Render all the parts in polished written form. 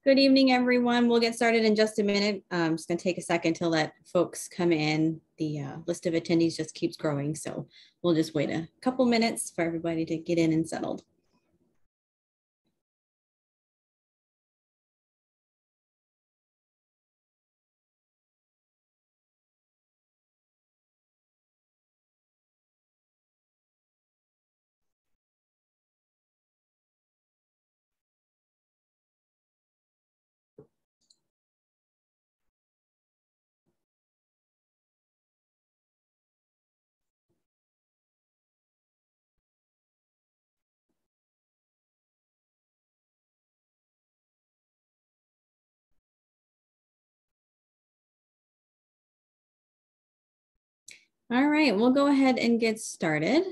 Good evening, everyone. We'll get started in just a minute. I'm just going to take a second to let folks come in. The list of attendees just keeps growing, so we'll just wait a couple minutes for everybody to get in and settled. All right, we'll go ahead and get started.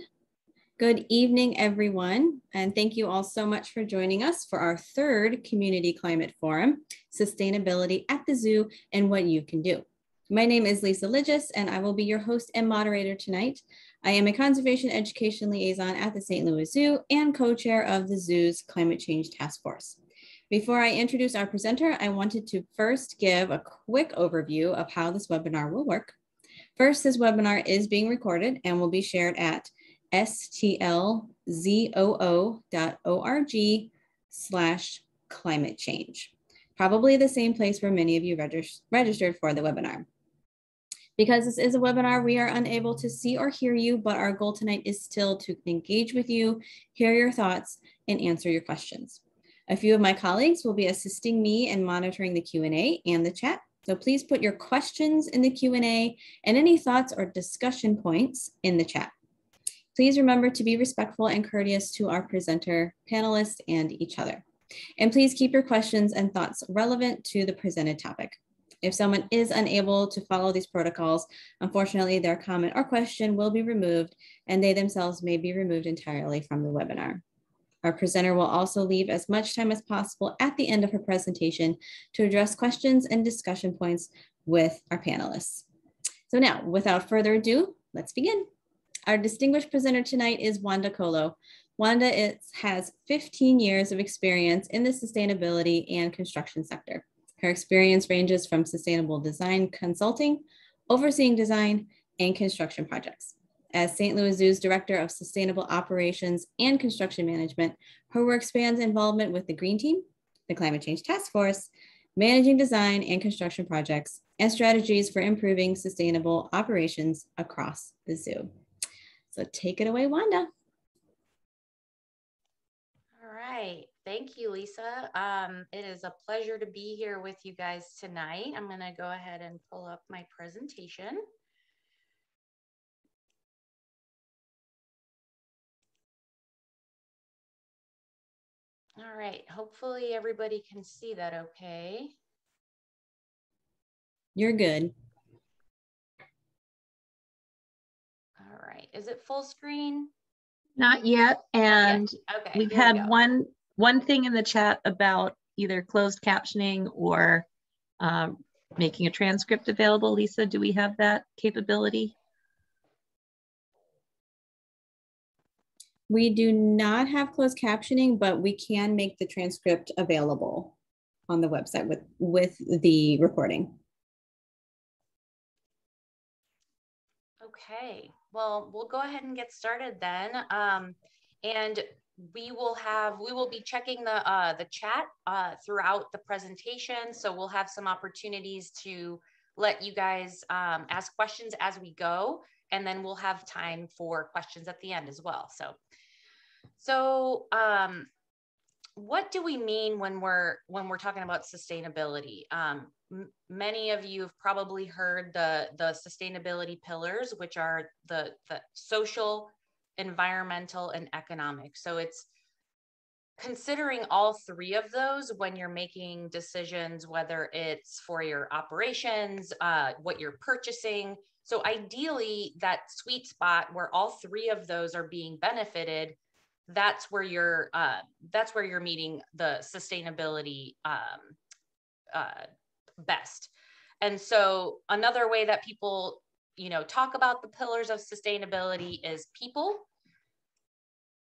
Good evening, everyone, and thank you all so much for joining us for our third Community Climate Forum, Sustainability at the Zoo and What You Can Do. My name is Lisa Ligis, and I will be your host and moderator tonight. I am a Conservation Education Liaison at the St. Louis Zoo and co-chair of the Zoo's Climate Change Task Force. Before I introduce our presenter, I wanted to first give a quick overview of how this webinar will work. First, this webinar is being recorded and will be shared at stlzoo.org/climate change, probably the same place where many of you registered for the webinar. Because this is a webinar, we are unable to see or hear you, but our goal tonight is still to engage with you, hear your thoughts, and answer your questions. A few of my colleagues will be assisting me in monitoring the Q&A and the chat. So please put your questions in the Q&A and any thoughts or discussion points in the chat. Please remember to be respectful and courteous to our presenter, panelists, and each other. And please keep your questions and thoughts relevant to the presented topic. If someone is unable to follow these protocols, unfortunately, their comment or question will be removed, and they themselves may be removed entirely from the webinar. Our presenter will also leave as much time as possible at the end of her presentation to address questions and discussion points with our panelists. So now, without further ado, let's begin. Our distinguished presenter tonight is Wanda Colo. Wanda has 15 years of experience in the sustainability and construction sector. Her experience ranges from sustainable design consulting, overseeing design, and construction projects. As St. Louis Zoo's Director of Sustainable Operations and Construction Management, her work spans involvement with the Green Team, the Climate Change Task Force, managing design and construction projects, and strategies for improving sustainable operations across the zoo. So take it away, Wanda. All right. Thank you, Lisa. It is a pleasure to be here with you guys tonight. I'm going to go ahead and pull up my presentation. All right. Hopefully everybody can see that okay. You're good. All right. Is it full screen? Not yet. And okay, we've had one thing in the chat about either closed captioning or making a transcript available. Lisa, do we have that capability? We do not have closed captioning, but we can make the transcript available on the website with the recording. Okay, well, we'll go ahead and get started then. And we will be checking the chat throughout the presentation. So we'll have some opportunities to let you guys ask questions as we go, and then we'll have time for questions at the end as well. So what do we mean when we're talking about sustainability? Many of you have probably heard the sustainability pillars, which are the social, environmental, and economic. So it's considering all three of those when you're making decisions, whether it's for your operations, what you're purchasing. So ideally, that sweet spot where all three of those are being benefited, that's where you're meeting the sustainability best. And so another way that people, talk about the pillars of sustainability is people,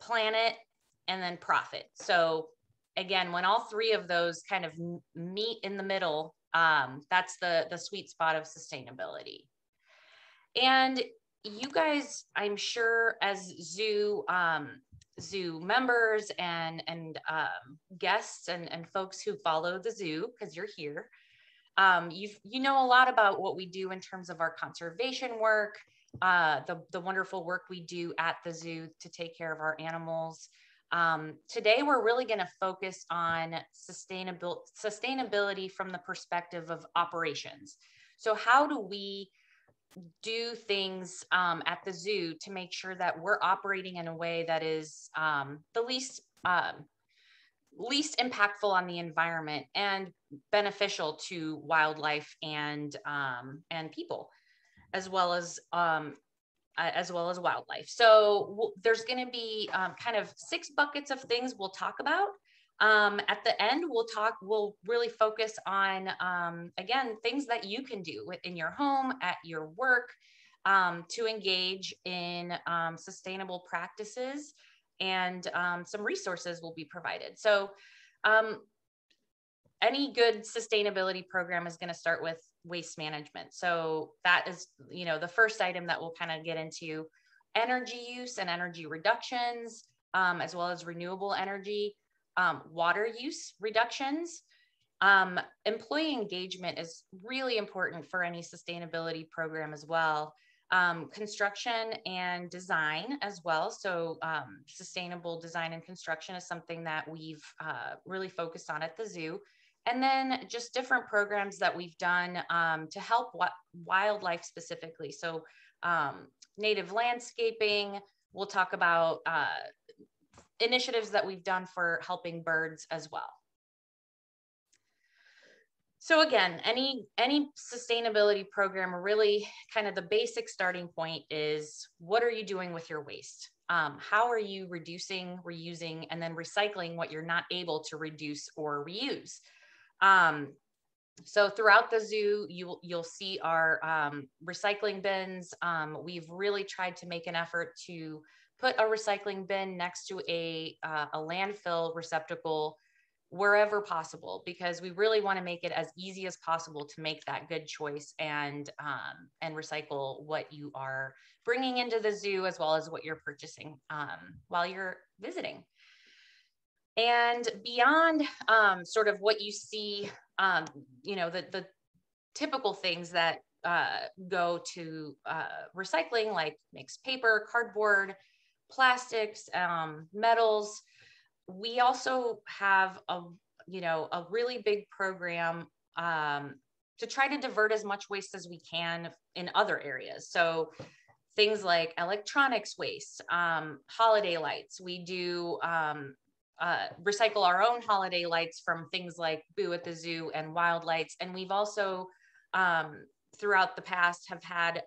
planet, and then profit. So again, when all three of those kind of meet in the middle, that's the sweet spot of sustainability. And you guys, I'm sure as zoo members and guests and folks who follow the zoo, because you're here, you know a lot about what we do in terms of our conservation work, the wonderful work we do at the zoo to take care of our animals. Today, we're really going to focus on sustainability from the perspective of operations. So how do we do things at the zoo to make sure that we're operating in a way that is the least impactful on the environment and beneficial to wildlife and people, as well as wildlife. So there's going to be kind of 6 buckets of things we'll talk about. At the end, we'll really focus on, again, things that you can do in your home, at your work, to engage in sustainable practices, and some resources will be provided. So any good sustainability program is going to start with waste management. So that is, the first item that we'll kind of get into: energy use and energy reductions, as well as renewable energy. Water use reductions. Employee engagement is really important for any sustainability program as well. Construction and design as well. So sustainable design and construction is something that we've really focused on at the zoo. And then just different programs that we've done to help wildlife specifically. So native landscaping, we'll talk about initiatives that we've done for helping birds as well. So again, any sustainability program, really kind of the basic starting point is, what are you doing with your waste? How are you reducing, reusing, and then recycling what you're not able to reduce or reuse? So throughout the zoo, you'll see our recycling bins. We've really tried to make an effort to put a recycling bin next to a landfill receptacle wherever possible, because we really want to make it as easy as possible to make that good choice and recycle what you are bringing into the zoo, as well as what you're purchasing while you're visiting. And beyond sort of what you see, the typical things that go to recycling, like mixed paper, cardboard, plastics, metals. We also have a really big program to try to divert as much waste as we can in other areas. So things like electronics waste, holiday lights. We do recycle our own holiday lights from things like Boo at the Zoo and Wild Lights. And we've also, throughout the past, have had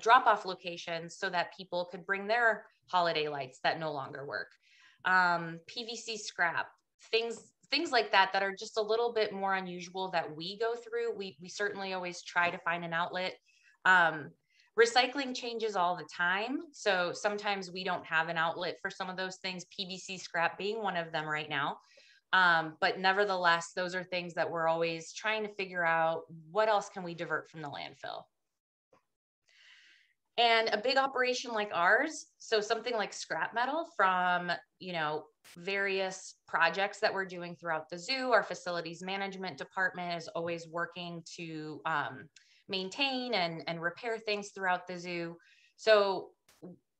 drop-off locations so that people could bring their holiday lights that no longer work. PVC scrap, things like that are just a little bit more unusual that we go through. We certainly always try to find an outlet. Recycling changes all the time. So sometimes we don't have an outlet for some of those things, PVC scrap being one of them right now. But nevertheless, those are things that we're always trying to figure out, what else can we divert from the landfill? And a big operation like ours, so something like scrap metal from, various projects that we're doing throughout the zoo, our facilities management department is always working to maintain and repair things throughout the zoo. So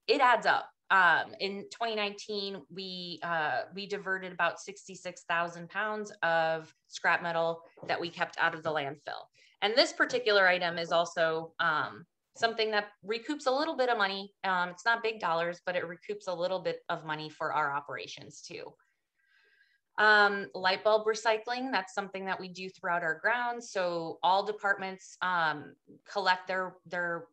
it adds up. In 2019, we diverted about 66,000 pounds of scrap metal that we kept out of the landfill. And this particular item is also something that recoups a little bit of money. It's not big dollars, but it recoups a little bit of money for our operations too. Light bulb recycling, that's something that we do throughout our grounds. So all departments collect their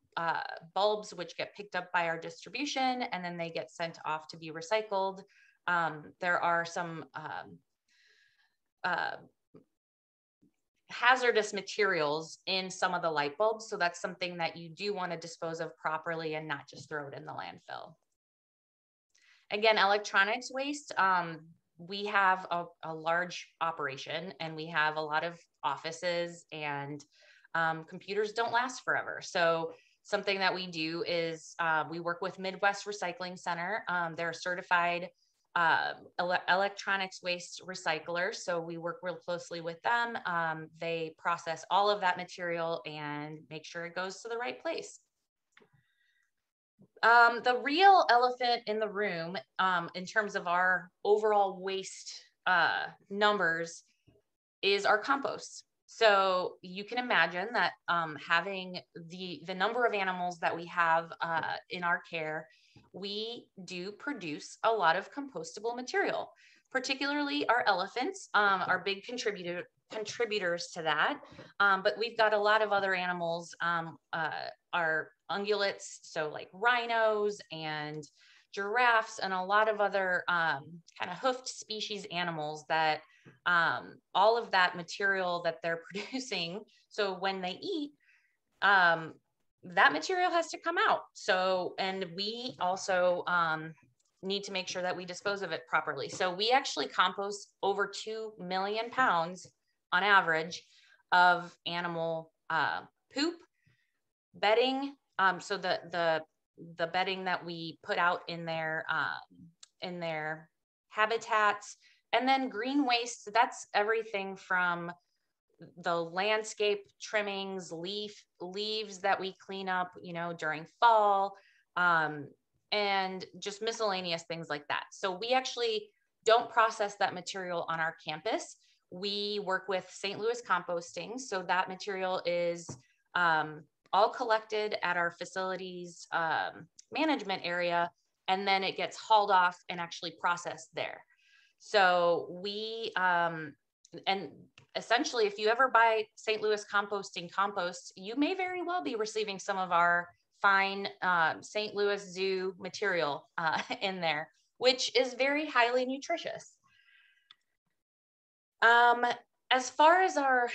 bulbs, which get picked up by our distribution, and then they get sent off to be recycled. There are some hazardous materials in some of the light bulbs. So that's something that you do want to dispose of properly and not just throw it in the landfill. Again, electronics waste. we have a large operation, and we have a lot of offices, and computers don't last forever. So something that we do is we work with Midwest Recycling Center. They're certified electronics waste recyclers. So we work real closely with them. They process all of that material and make sure it goes to the right place. The real elephant in the room in terms of our overall waste numbers is our compost. So you can imagine that having the number of animals that we have in our care, we do produce a lot of compostable material. Particularly our elephants are big contributors to that, but we've got a lot of other animals, our ungulates, so like rhinos and giraffes, and a lot of other kind of hoofed species animals that all of that material that they're producing, so when they eat, that material has to come out. So, and we also need to make sure that we dispose of it properly. So we actually compost over 2 million pounds on average of animal poop, bedding. So the bedding that we put out in their habitats, and then green waste. That's everything from the landscape trimmings, leaves that we clean up, you know, during fall, and just miscellaneous things like that. So we actually don't process that material on our campus. We work with St. Louis Composting. So that material is all collected at our facilities management area, and then it gets hauled off and actually processed there. So we, and essentially, if you ever buy St. Louis Composting compost, you may very well be receiving some of our fine St. Louis Zoo material in there, which is very highly nutritious. As far as our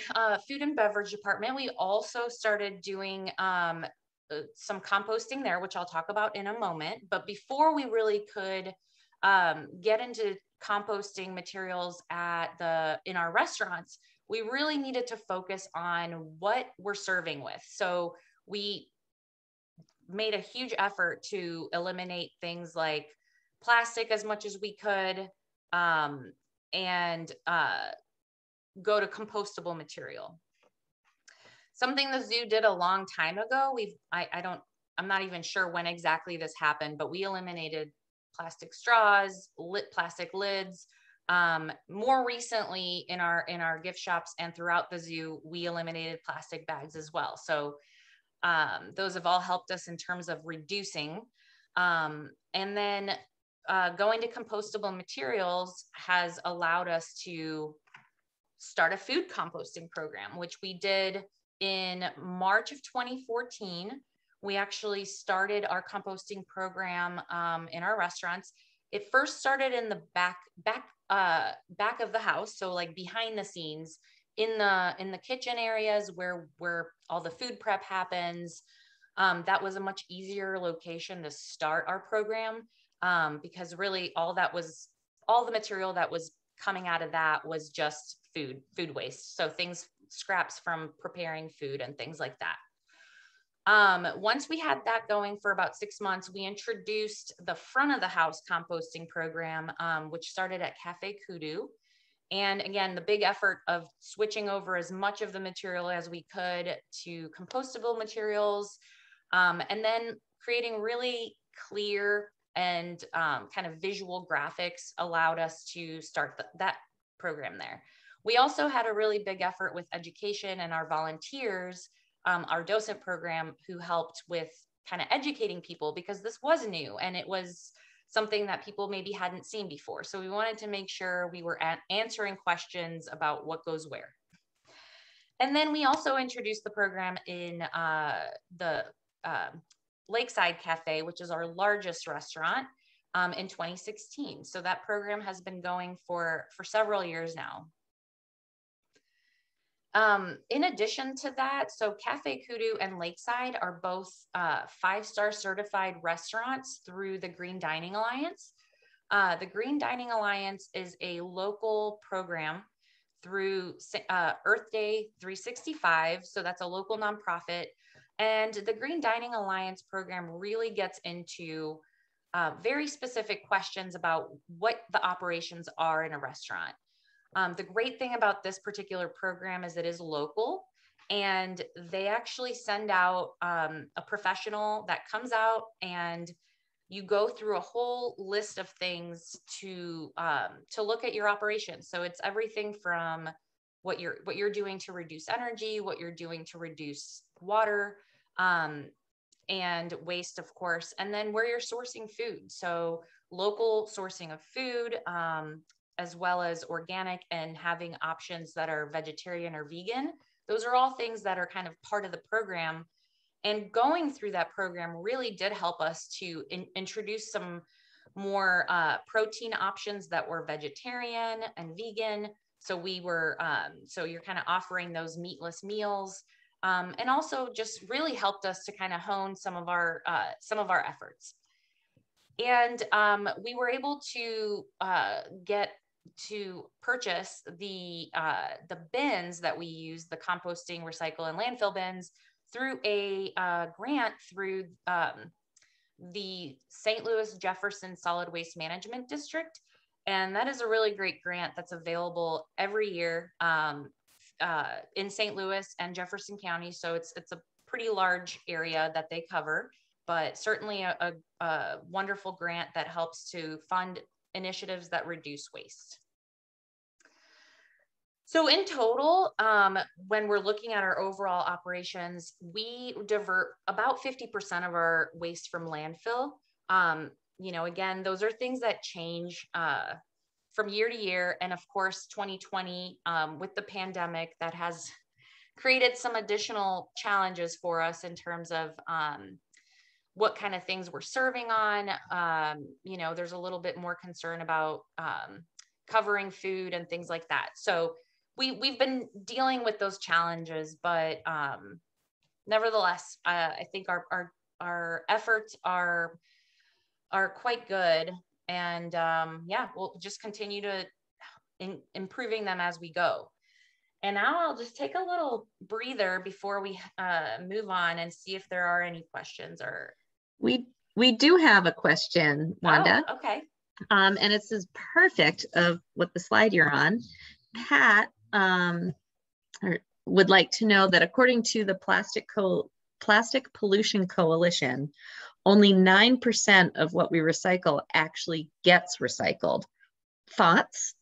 food and beverage department, we also started doing some composting there, which I'll talk about in a moment. But before we really could get into composting materials in our restaurants, we really needed to focus on what we're serving with. So we made a huge effort to eliminate things like plastic as much as we could, and go to compostable material. Something the zoo did a long time ago. I'm not even sure when exactly this happened, but we eliminated plastic straws, plastic lids. More recently in our gift shops and throughout the zoo, we eliminated plastic bags as well. So those have all helped us in terms of reducing. And then going to compostable materials has allowed us to start a food composting program, which we did in March of 2014. We actually started our composting program in our restaurants. It first started in the back of the house, so like behind the scenes, in the kitchen areas where all the food prep happens. That was a much easier location to start our program, because really all the material that was coming out of that was just food waste. So scraps from preparing food and things like that. Once we had that going for about 6 months, we introduced the front of the house composting program, which started at Cafe Kudu. And again, the big effort of switching over as much of the material as we could to compostable materials, and then creating really clear and kind of visual graphics allowed us to start that program there. We also had a really big effort with education and our volunteers, our docent program, who helped with kind of educating people, because this was new and it was something that people maybe hadn't seen before. So we wanted to make sure we were answering questions about what goes where. And then we also introduced the program in the Lakeside Cafe, which is our largest restaurant, in 2016. So that program has been going for several years now. In addition to that, so Cafe Kudu and Lakeside are both 5-star certified restaurants through the Green Dining Alliance. The Green Dining Alliance is a local program through Earth Day 365. So that's a local nonprofit. And the Green Dining Alliance program really gets into very specific questions about what the operations are in a restaurant. The great thing about this particular program is it is local, and they actually send out a professional that comes out, and you go through a whole list of things to look at your operations. So it's everything from what you're doing to reduce energy, what you're doing to reduce water, and waste, of course, and then where you're sourcing food. So local sourcing of food, as well as organic, and having options that are vegetarian or vegan. Those are all things that are kind of part of the program. And going through that program really did help us to introduce some more protein options that were vegetarian and vegan. So we were, so you're kind of offering those meatless meals, and also just really helped us to kind of hone some of our efforts. And we were able to get to purchase the bins that we use, the composting, recycle, and landfill bins, through a grant through the St. Louis Jefferson Solid Waste Management District. And that is a really great grant that's available every year in St. Louis and Jefferson County. So it's a pretty large area that they cover, but certainly a wonderful grant that helps to fund initiatives that reduce waste. So in total, when we're looking at our overall operations, we divert about 50% of our waste from landfill. You know, again, those are things that change from year to year. And of course, 2020, with the pandemic, that has created some additional challenges for us in terms of what kind of things we're serving on. You know, there's a little bit more concern about covering food and things like that. So we've been dealing with those challenges, but nevertheless, I think our efforts are quite good, and yeah, we'll just continue to improving them as we go. And now I'll just take a little breather before we move on and see if there are any questions. Or we do have a question, Wanda. Oh, okay. And it's as perfect of what the slide you're on. Pat would like to know that according to the Plastic Pollution Coalition, only 9% of what we recycle actually gets recycled. Thoughts?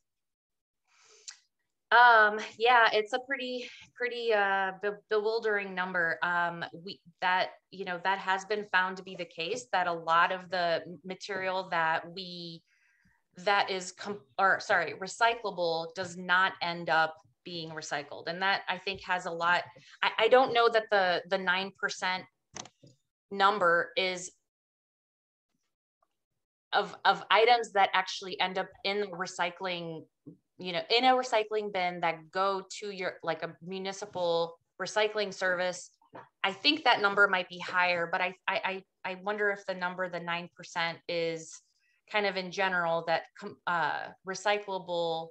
Yeah, it's a pretty bewildering number. That has been found to be the case, that a lot of the material that is recyclable does not end up being recycled. And that, I think, has a lot, I don't know that the 9% number is of items that actually end up in the recycling, in a recycling bin that go to your, like, a municipal recycling service. I think that number might be higher, but I wonder if the number, the 9%, is kind of in general, that recyclable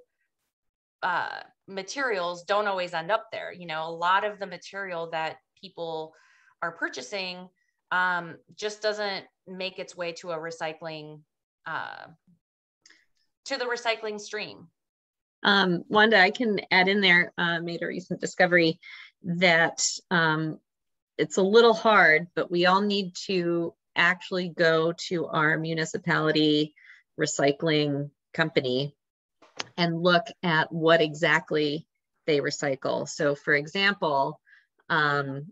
materials don't always end up there. A lot of the material that people are purchasing just doesn't make its way to a recycling, to the recycling stream. Wanda, I can add in there, made a recent discovery that it's a little hard, but we all need to actually go to our municipality recycling company and look at what exactly they recycle. So for example, I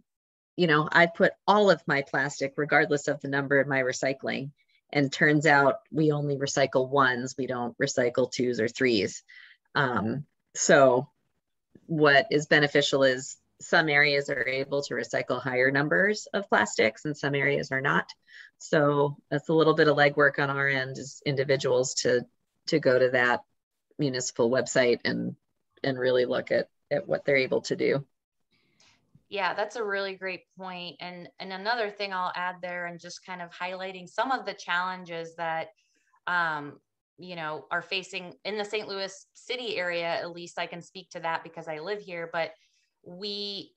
put all of my plastic, regardless of the number, in my recycling, and turns out we only recycle ones. We don't recycle twos or threes. So what is beneficial is some areas are able to recycle higher numbers of plastics and some areas are not. So that's a little bit of legwork on our end as individuals to go to that municipal website and really look at what they're able to do. Yeah, that's a really great point. And another thing I'll add there, and just kind of highlighting some of the challenges that you know, are facing in the St. Louis City area, at least I can speak to that because I live here, but the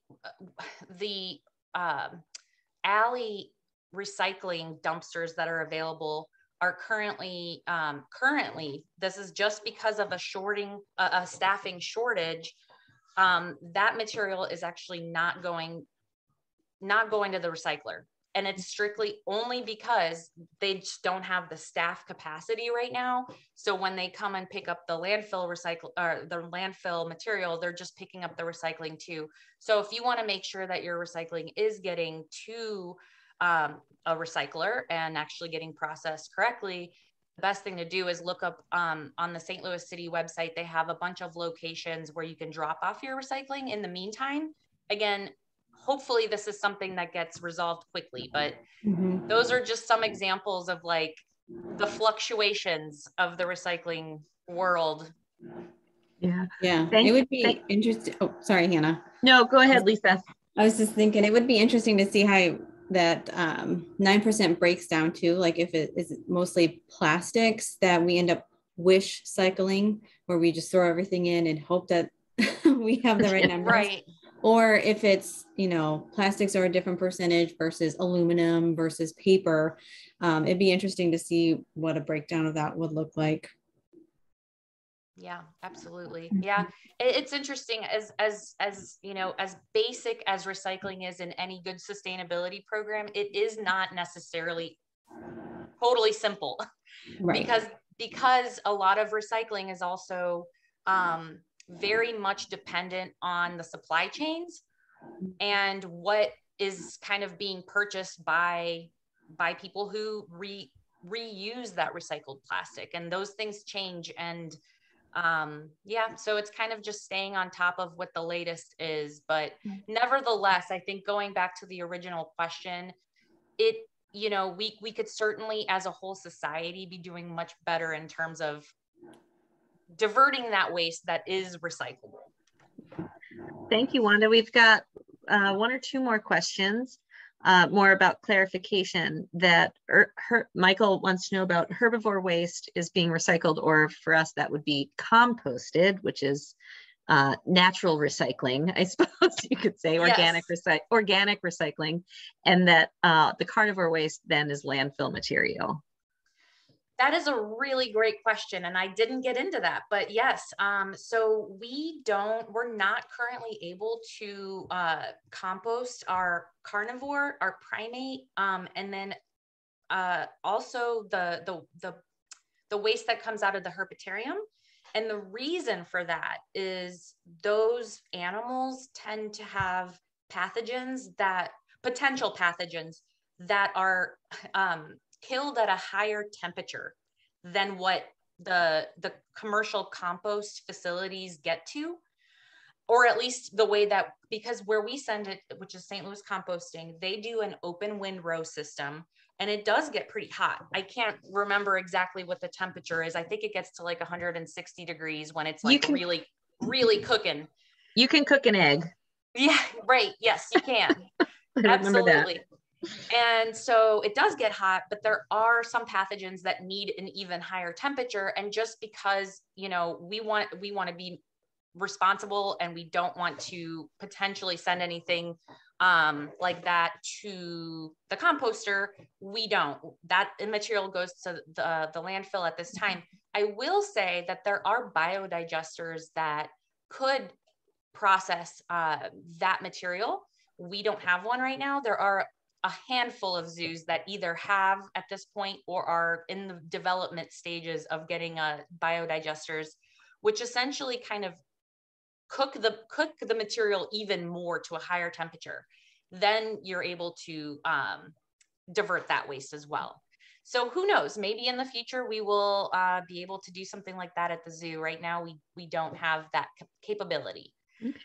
alley recycling dumpsters that are available are currently, this is just because of a staffing shortage. That material is actually not going to the recycler. And it's strictly only because they just don't have the staff capacity right now. So when they come and pick up the landfill the landfill material, they're just picking up the recycling too. So if you want to make sure that your recycling is getting to a recycler and actually getting processed correctly, the best thing to do is look up on the St. Louis City website. They have a bunch of locations where you can drop off your recycling. In the meantime, again, hopefully this is something that gets resolved quickly, but those are just some examples of like the fluctuations of the recycling world. Yeah. Yeah. It would be interesting. Oh, sorry, Hannah. No, go ahead, Lisa. I was just thinking it would be interesting to see how that 9% breaks down too. Like if it is mostly plastics that we end up wish cycling, where we just throw everything in and hope that we have the right numbers. Right. Or if it's, you know, plastics are a different percentage versus aluminum versus paper. It'd be interesting to see what a breakdown of that would look like. Yeah, absolutely. Yeah. It's interesting as you know, as basic as recycling is in any good sustainability program, it is not necessarily totally simple. Right. Because a lot of recycling is also very much dependent on the supply chains and what is kind of being purchased by people who reuse that recycled plastic, and those things change. And yeah, so it's kind of just staying on top of what the latest is. But nevertheless, I think going back to the original question, you know, we could certainly as a whole society be doing much better in terms of diverting that waste that is recyclable. Thank you, Wanda. We've got one or two more questions, more about clarification that Michael wants to know about herbivore waste is being recycled, or for us, that would be composted, which is natural recycling, I suppose you could say, organic recycling, and that the carnivore waste then is landfill material. That is a really great question, and I didn't get into that, but yes. So we're not currently able to compost our carnivore, our primate, and then also the waste that comes out of the herpetarium. And the reason for that is those animals tend to have potential pathogens that are killed at a higher temperature than what the commercial compost facilities get to, or at least the way that, because where we send it, which is St. Louis Composting, they do an open windrow system, and it does get pretty hot. I can't remember exactly what the temperature is. I think it gets to like 160 degrees when it's like really, really cooking. You can cook an egg. Yeah, right. Yes, you can. Absolutely. And so it does get hot, but there are some pathogens that need an even higher temperature. And just because, you know, we want to be responsible, and we don't want to potentially send anything like that to the composter, we don't. That material goes to the landfill at this time. I will say that there are biodigesters that could process that material. We don't have one right now. There are a handful of zoos that either have at this point or are in the development stages of getting biodigesters, which essentially kind of cook the material even more to a higher temperature. Then you're able to divert that waste as well. So who knows, maybe in the future we will be able to do something like that at the zoo. Right now, we don't have that capability. Okay.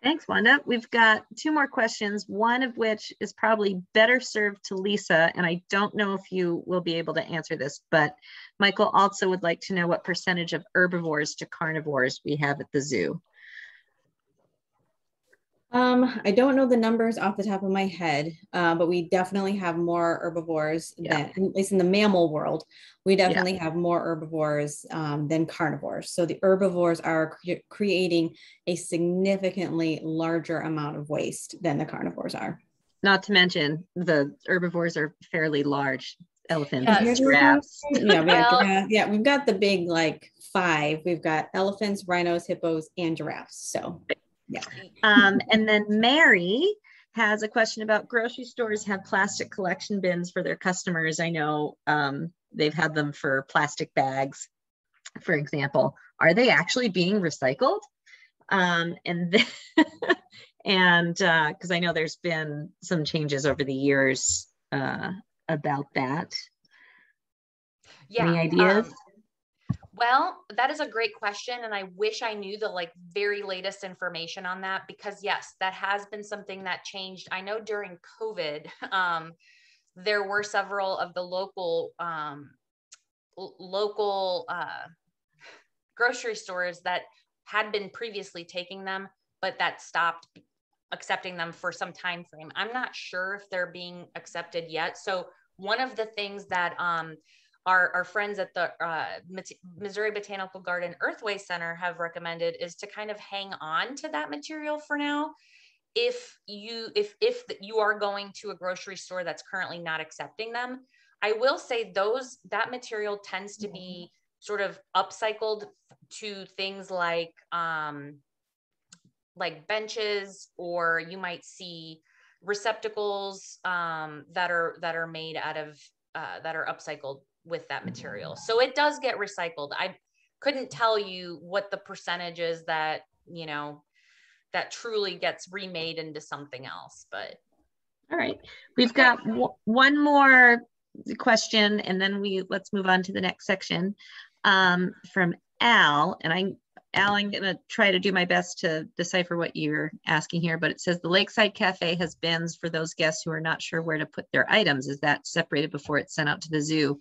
Thanks, Wanda. We've got two more questions, one of which is probably better served to Lisa, and I don't know if you will be able to answer this, but Michael also would like to know what percentage of herbivores to carnivores we have at the zoo. I don't know the numbers off the top of my head, but we definitely have more herbivores Yeah. than, at least in the mammal world, we Yeah. definitely have more herbivores than carnivores. So the herbivores are creating a significantly larger amount of waste than the carnivores are. Not to mention the herbivores are fairly large. Elephants, Yes. giraffes. Yeah, Well, yeah, we've got the big like five. We've got elephants, rhinos, hippos, and giraffes. So yeah. And then Mary has a question about grocery stores have plastic collection bins for their customers. I know they've had them for plastic bags, for example. Are they actually being recycled? And and because I know there's been some changes over the years about that. yeah. Any ideas? Well, that is a great question. And I wish I knew the like very latest information on that, because yes, that has been something that changed. I know during COVID, there were several of the local grocery stores that had been previously taking them, but that stopped accepting them for some time frame. I'm not sure if they're being accepted yet. So one of the things that our friends at the Missouri Botanical Garden Earthway Center have recommended is to kind of hang on to that material for now. If you are going to a grocery store that's currently not accepting them, I will say that material tends to be sort of upcycled to things like benches, or you might see receptacles that are made out of that are upcycled with that material. So it does get recycled. I couldn't tell you what the percentage is that, that truly gets remade into something else, but. All right. We've got one more question, and then let's move on to the next section from Al. And Al, I'm going to try to do my best to decipher what you're asking here, but it says the Lakeside Cafe has bins for those guests who are not sure where to put their items. Is that separated before it's sent out to the zoo?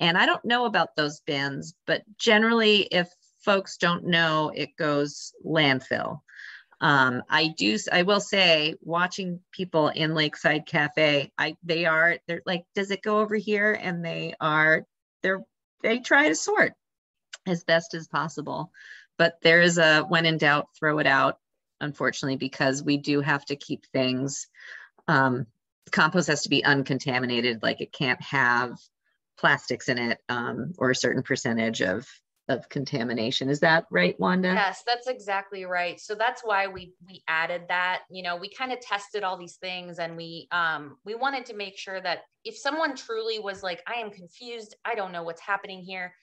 And I don't know about those bins, but generally, if folks don't know, it goes landfill. I will say, watching people in Lakeside Cafe, they're like, does it go over here? And they try to sort as best as possible. But there is when in doubt, throw it out, unfortunately, because we do have to keep things. Compost has to be uncontaminated, like it can't have plastics in it or a certain percentage of contamination. Is that right, Wanda? Yes, that's exactly right. So that's why we added that. We kind of tested all these things, and we wanted to make sure that if someone truly was like, I am confused, I don't know what's happening here,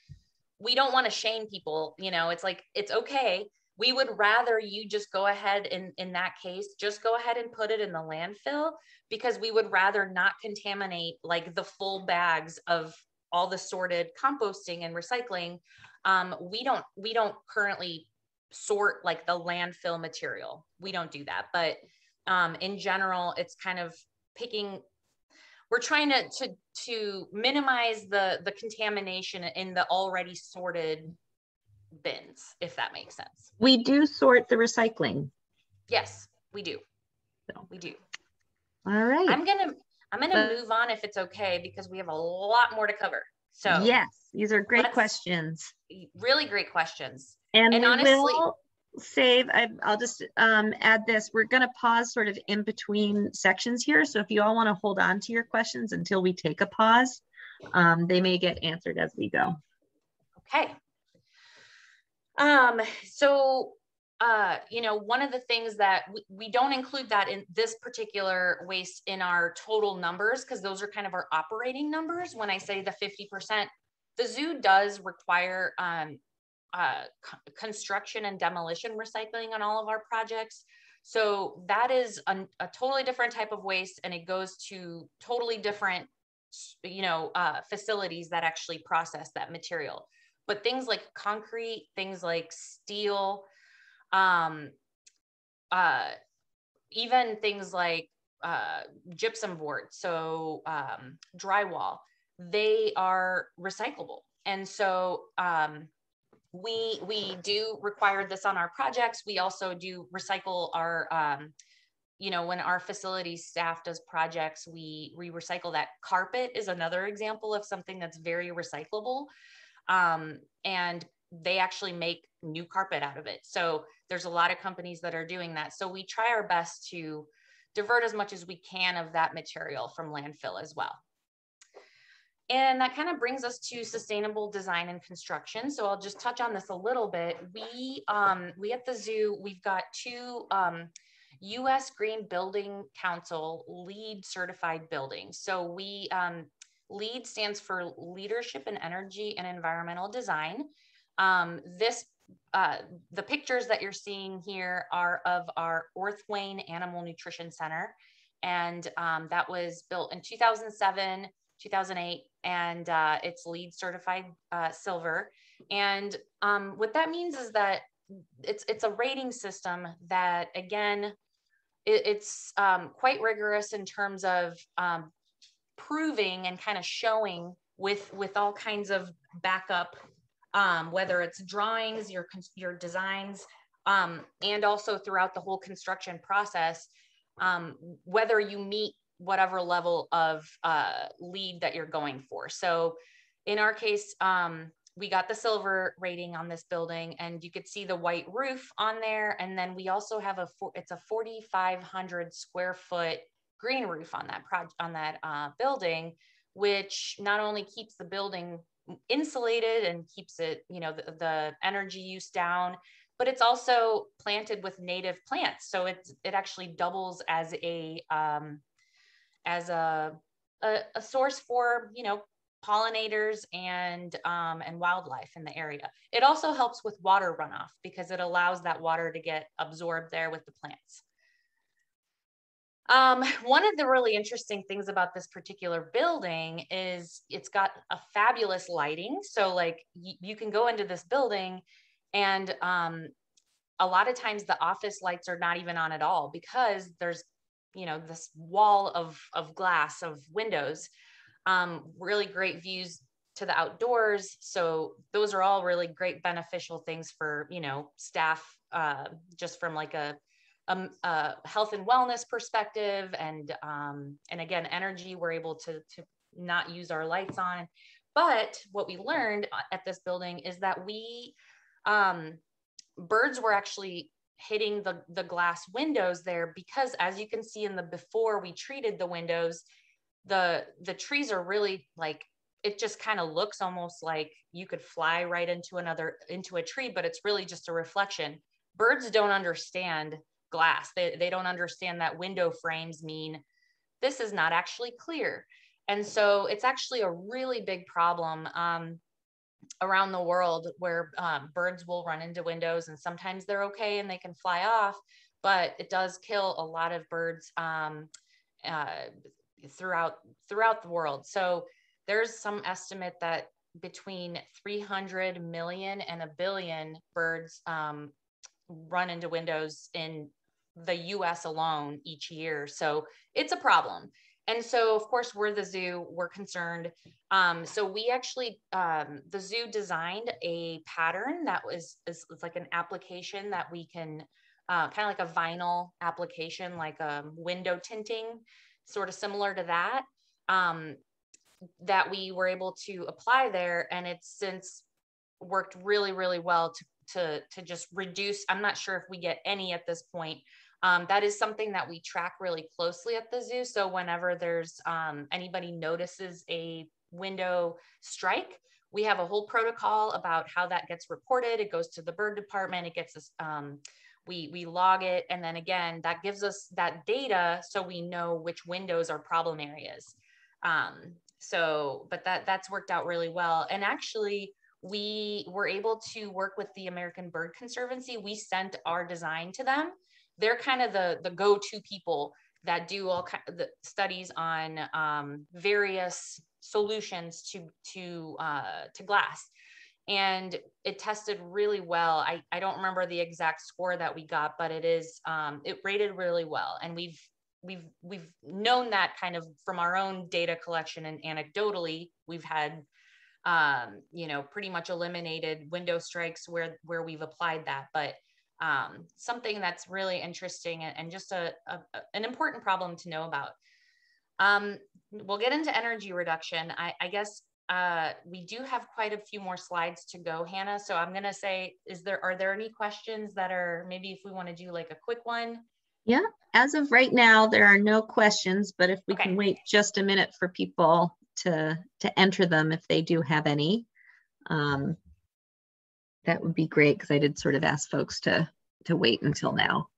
we don't want to shame people. It's like, it's okay. We would rather you just go ahead in that case, just go ahead and put it in the landfill, because we would rather not contaminate like the full bags of all the sorted composting and recycling. We don't currently sort like the landfill material. We don't do that. But in general, it's kind of we're trying to minimize the contamination in the already sorted bins, if that makes sense. We do sort the recycling. Yes, we do. We do. All right. I'm gonna move on, if it's okay, because we have a lot more to cover. So yes, these are great questions. Really great questions. And honestly, will save, I'll just add this. We're going to pause sort of in between sections here. So if you all want to hold on to your questions until we take a pause, they may get answered as we go. Okay. So one of the things that we don't include that in this particular waste in our total numbers, because those are kind of our operating numbers. When I say the 50%, the zoo does require construction and demolition recycling on all of our projects. So that is a totally different type of waste, and it goes to totally different, facilities that actually process that material. But things like concrete, things like steel, even things like gypsum board, so drywall, they are recyclable. And so we do require this on our projects. We also do recycle our you know, when our facility staff does projects, we recycle that. Carpet is another example of something that's very recyclable. And they actually make new carpet out of it. So there's a lot of companies that are doing that. So we try our best to divert as much as we can of that material from landfill as well. And that kind of brings us to sustainable design and construction. So I'll just touch on this a little bit. We at the zoo, we've got two U.S. Green Building Council LEED certified buildings. So we, LEED stands for Leadership in Energy and Environmental Design. The pictures that you're seeing here are of our Orthwain Animal Nutrition Center. And that was built in 2007, 2008, and it's LEED certified silver. And what that means is that it's a rating system that, again, it's quite rigorous in terms of proving and kind of showing with all kinds of backup, whether it's drawings, your designs, and also throughout the whole construction process, whether you meet whatever level of LEED that you're going for. So in our case, we got the silver rating on this building, and you could see the white roof on there. And then we also have it's a 4,500 square foot green roof on that building, which not only keeps the building insulated and keeps it, you know, the energy use down, but it's also planted with native plants. So it actually doubles as a source for, you know, pollinators and wildlife in the area. It also helps with water runoff because it allows that water to get absorbed there with the plants. One of the really interesting things about this particular building is it's got a fabulous lighting. So like you can go into this building and a lot of times the office lights are not even on at all because there's, you know, this wall of glass, of windows, really great views to the outdoors. So those are all really great beneficial things for, you know, staff, just from like a health and wellness perspective. And again, energy, we're able to not use our lights on. But what we learned at this building is that birds were actually hitting the glass windows there because, as you can see in the before we treated the windows, the trees are really like, it just kind of looks almost like you could fly right into a tree, but it's really just a reflection. Birds don't understand glass. They don't understand that window frames mean this is not actually clear. And so it's actually a really big problem around the world where birds will run into windows, and sometimes they're okay and they can fly off, but it does kill a lot of birds throughout the world. So there's some estimate that between 300 million and 1 billion birds run into windows in the US alone each year. So it's a problem. And so, of course, we're the zoo, we're concerned. So we actually, the zoo designed a pattern that is like an application that we can, kind of like a vinyl application, like window tinting, sort of similar to that, that we were able to apply there. And it's since worked really, really well to just reduce. I'm not sure if we get any at this point. That is something that we track really closely at the zoo. So whenever there's anybody notices a window strike, we have a whole protocol about how that gets reported. It goes to the bird department. It gets us, we log it. And then again, that gives us that data so we know which windows are problem areas. But that's worked out really well. And actually, we were able to work with the American Bird Conservancy. We sent our design to them. They're kind of the go-to people that do all kinds of the studies on various solutions to glass, and it tested really well. I don't remember the exact score that we got, but it rated really well, and we've known that kind of from our own data collection, and anecdotally we've had pretty much eliminated window strikes where we've applied that, but something that's really interesting and just an important problem to know about. We'll get into energy reduction. I guess we do have quite a few more slides to go, Hannah. So I'm going to say, are there any questions that are, maybe if we want to do like a quick one? Yeah, as of right now, there are no questions, but if we can wait just a minute for people to enter them, if they do have any, that would be great, because I did sort of ask folks to wait until now.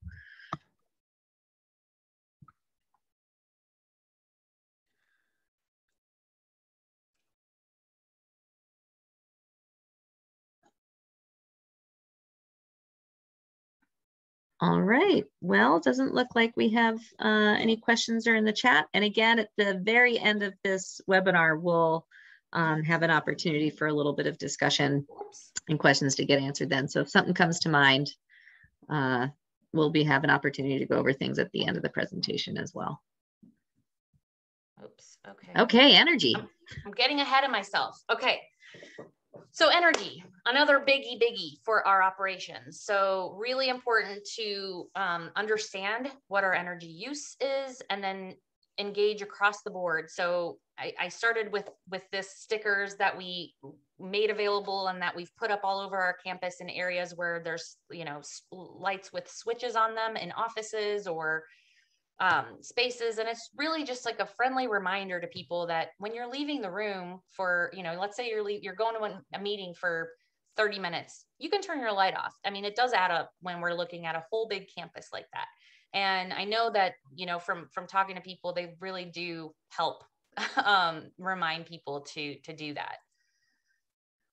All right, well, doesn't look like we have any questions are in the chat. And again, at the very end of this webinar, we'll have an opportunity for a little bit of discussion and questions to get answered then. So if something comes to mind, we'll have an opportunity to go over things at the end of the presentation as well. Oops, okay. Okay, energy. I'm getting ahead of myself. Okay. So energy, another biggie for our operations. So really important to understand what our energy use is and then engage across the board. So I started with this stickers that we made available and that we've put up all over our campus in areas where there's, you know, lights with switches on them in offices or spaces. And it's really just like a friendly reminder to people that when you're leaving the room for, you know, let's say you're going to a meeting for 30 minutes, you can turn your light off. I mean, it does add up when we're looking at a whole big campus like that. And I know that, you know, from talking to people, they really do help remind people to do that.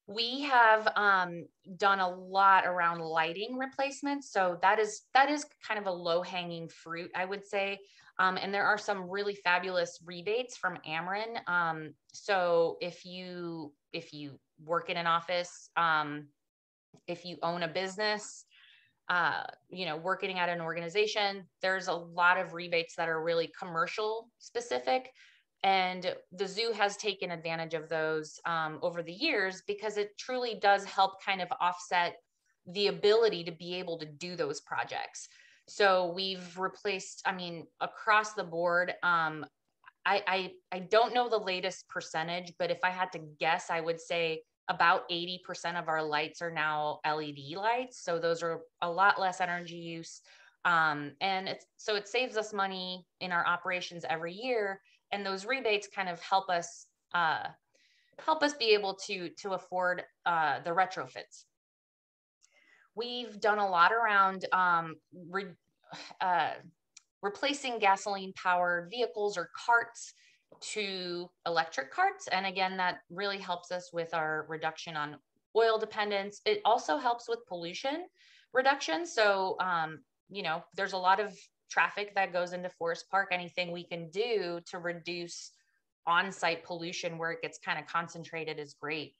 We have done a lot around lighting replacements. So that is kind of a low hanging fruit, I would say. And there are some really fabulous rebates from Ameren. So if you work in an office, if you own a business, you know, working at an organization, there's a lot of rebates that are really commercial specific. And the zoo has taken advantage of those over the years because it truly does help kind of offset the ability to be able to do those projects. So we've replaced, I mean, across the board, I don't know the latest percentage, but if I had to guess, I would say about 80% of our lights are now LED lights. So those are a lot less energy use. And so it saves us money in our operations every year. And those rebates kind of help us be able to afford the retrofits. We've done a lot around replacing gasoline-powered vehicles or carts to electric carts. And again, that really helps us with our reduction on oil dependence. It also helps with pollution reduction. So, you know, there's a lot of traffic that goes into Forest Park. Anything we can do to reduce on-site pollution where it gets kind of concentrated is great.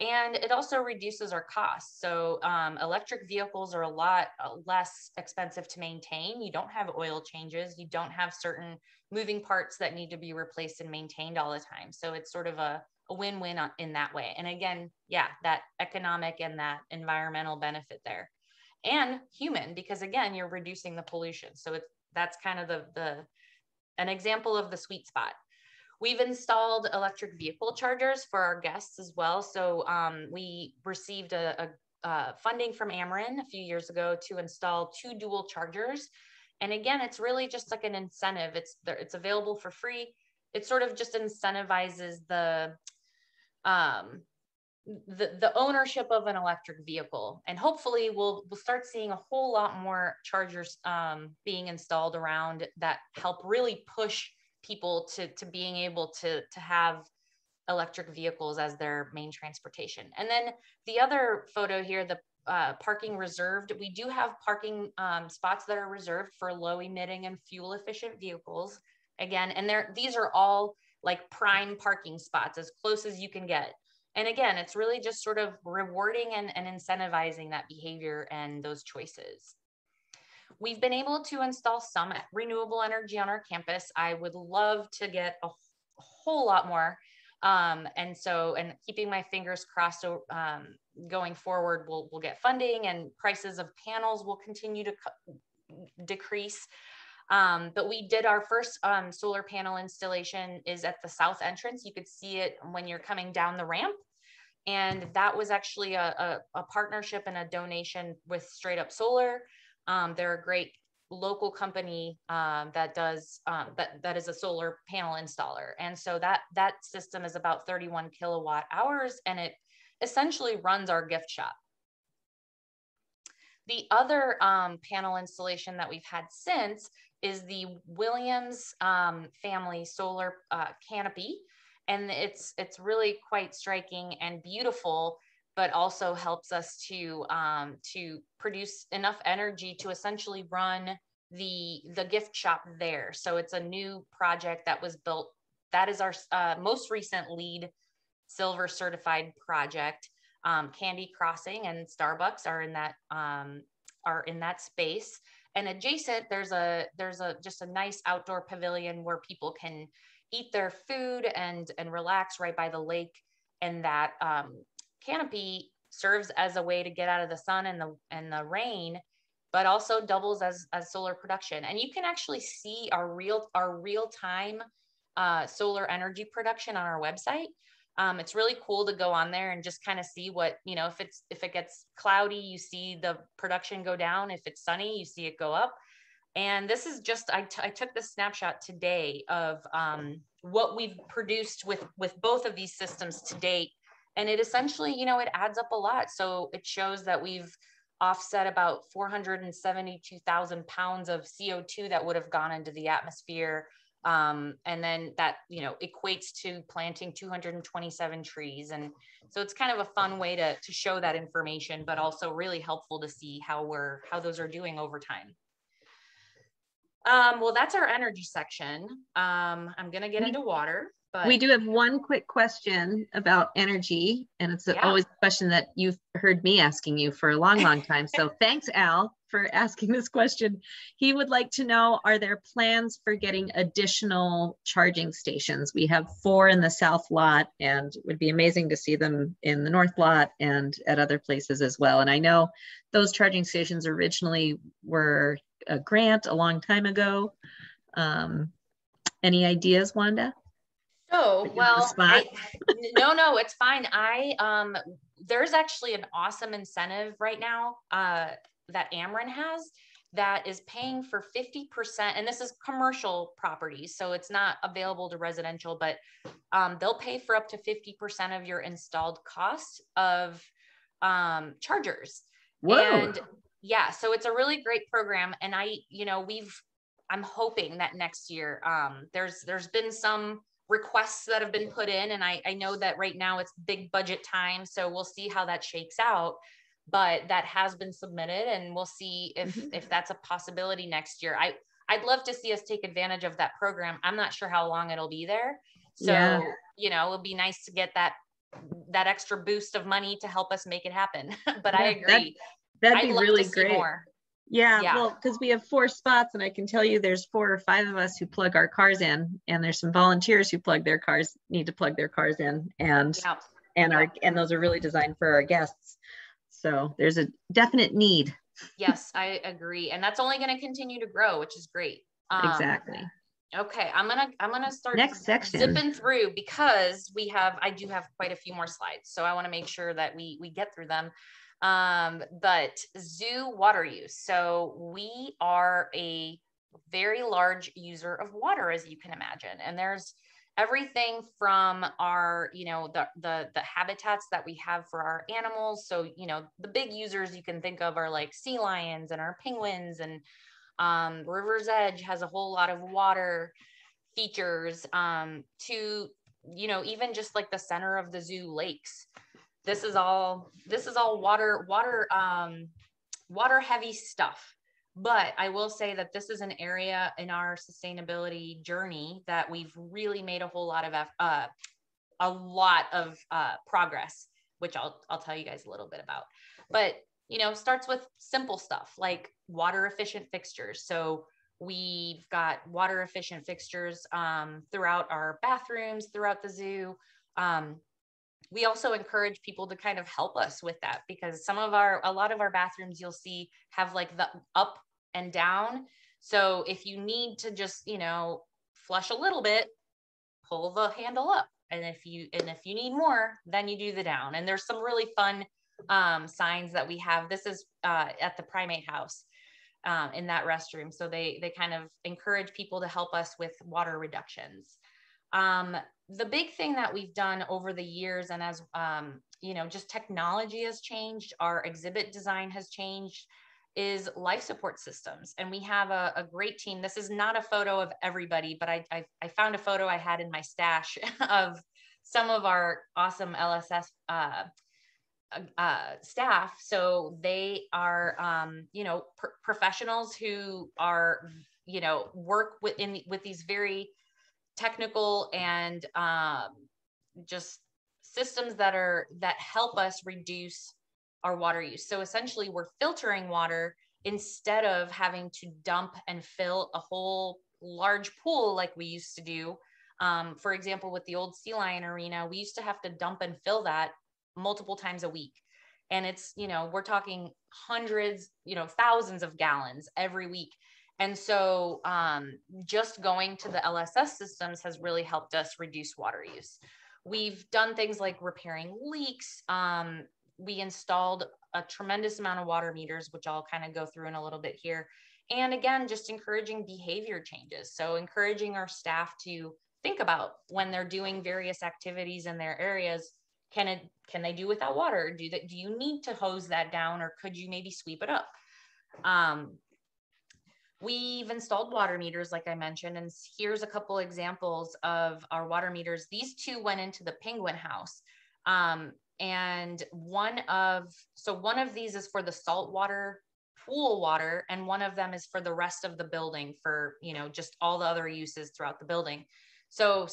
And it also reduces our costs. So electric vehicles are a lot less expensive to maintain. You don't have oil changes. You don't have certain moving parts that need to be replaced and maintained all the time. So it's sort of a win-win in that way. And again, yeah, that economic and that environmental benefit there. And human, because again, you're reducing the pollution. So that's kind of an example of the sweet spot. We've installed electric vehicle chargers for our guests as well. So we received a funding from Ameren a few years ago to install 2 dual chargers. And again, it's really just like an incentive. It's available for free. It sort of just incentivizes the ownership of an electric vehicle. And hopefully we'll start seeing a whole lot more chargers being installed around that help really push people to being able to have electric vehicles as their main transportation. And then the other photo here, the parking reserved, we do have parking spots that are reserved for low emitting and fuel efficient vehicles. Again, and these are all like prime parking spots, as close as you can get. And again, it's really just sort of rewarding and incentivizing that behavior and those choices. We've been able to install some renewable energy on our campus. I would love to get a whole lot more. And keeping my fingers crossed, going forward, we'll get funding and prices of panels will continue to decrease. But we did our first solar panel installation is at the south entrance. You could see it when you're coming down the ramp. And that was actually a partnership and a donation with Straight Up Solar. They're a great local company that does that is a solar panel installer. And so that system is about 31 kilowatt hours, and it essentially runs our gift shop. The other panel installation that we've had since is the Williams family solar canopy. And it's really quite striking and beautiful, but also helps us to produce enough energy to essentially run the gift shop there. So it's a new project that was built. That is our most recent LEED Silver certified project. Candy Crossing and Starbucks are in that space. And adjacent, there's just a nice outdoor pavilion where people can eat their food and relax right by the lake. And that canopy serves as a way to get out of the sun and the rain, but also doubles as solar production. And you can actually see our real-time solar energy production on our website. It's really cool to go on there and just kind of see what, if it gets cloudy, you see the production go down. If it's sunny, you see it go up. And this is just, I took this snapshot today of what we've produced with both of these systems to date. And it essentially, it adds up a lot. So it shows that we've offset about 472,000 pounds of CO2 that would have gone into the atmosphere. And then that, equates to planting 227 trees. And so it's kind of a fun way to show that information, but also really helpful to see how those are doing over time. Well, that's our energy section. I'm going to get into water, but we do have one quick question about energy, and it's always a question that you've heard me asking you for a long, long time. So thanks, Al, for asking this question. He would like to know, are there plans for getting additional charging stations? We have 4 in the south lot, and it would be amazing to see them in the north lot and at other places as well. And I know those charging stations originally were a grant a long time ago. Any ideas, Wanda? So, well, no, it's fine. There's actually an awesome incentive right now that Ameren has that is paying for 50%, and this is commercial properties, so it's not available to residential, but they'll pay for up to 50% of your installed cost of chargers. Whoa. And yeah, so it's a really great program. And I'm hoping that next year, there's been some requests that have been put in, and I know that right now it's big budget time, so we'll see how that shakes out. But that has been submitted, and we'll see if that's a possibility next year. I'd love to see us take advantage of that program. I'm not sure how long it'll be there, so it'll be nice to get that extra boost of money to help us make it happen. But I agree. That'd be really great. Yeah, yeah, well, because we have 4 spots, and I can tell you there's 4 or 5 of us who plug our cars in, and there's some volunteers who need to plug their cars in, and those are really designed for our guests. So there's a definite need. Yes, I agree, and that's only going to continue to grow, which is great. Exactly. Okay, I'm gonna start next section zipping through, because I do have quite a few more slides, so I want to make sure that we get through them. But zoo water use. So we are a very large user of water, as you can imagine. And there's everything from our, the habitats that we have for our animals. So, the big users you can think of are like sea lions and our penguins, and River's Edge has a whole lot of water features, to, even just like the center of the zoo lakes. This is all water heavy stuff. But I will say that this is an area in our sustainability journey that we've really made a lot of progress, which I'll tell you guys a little bit about. But starts with simple stuff like water efficient fixtures. So we've got water efficient fixtures throughout our bathrooms, throughout the zoo. We also encourage people to kind of help us with that, because a lot of our bathrooms you'll see have like the up and down. So if you need to just, flush a little bit, pull the handle up. And if you need more, then you do the down. And there's some really fun signs that we have. This is at the Primate House in that restroom. So they kind of encourage people to help us with water reductions. The big thing that we've done over the years, and as just technology has changed, our exhibit design has changed, is life support systems. And we have a great team. This is not a photo of everybody, but I found a photo I had in my stash of some of our awesome LSS staff. So they are, professionals who are, work with these very technical and just systems that help us reduce our water use. So essentially we're filtering water instead of having to dump and fill a whole large pool like we used to do. For example, with the old Sea Lion Arena, we used to have to dump and fill that multiple times a week. And it's, we're talking hundreds, thousands of gallons every week. And so just going to the LSS systems has really helped us reduce water use. We've done things like repairing leaks. We installed a tremendous amount of water meters, which I'll kind of go through in a little bit here. And again, just encouraging behavior changes. So encouraging our staff to think about when they're doing various activities in their areas, can they do without water? Do you need to hose that down, or could you maybe sweep it up? We've installed water meters, like I mentioned, and here's a couple examples of our water meters. These two went into the Penguin House. And one of these is for the saltwater pool water, and one of them is for the rest of the building for, just all the other uses throughout the building. So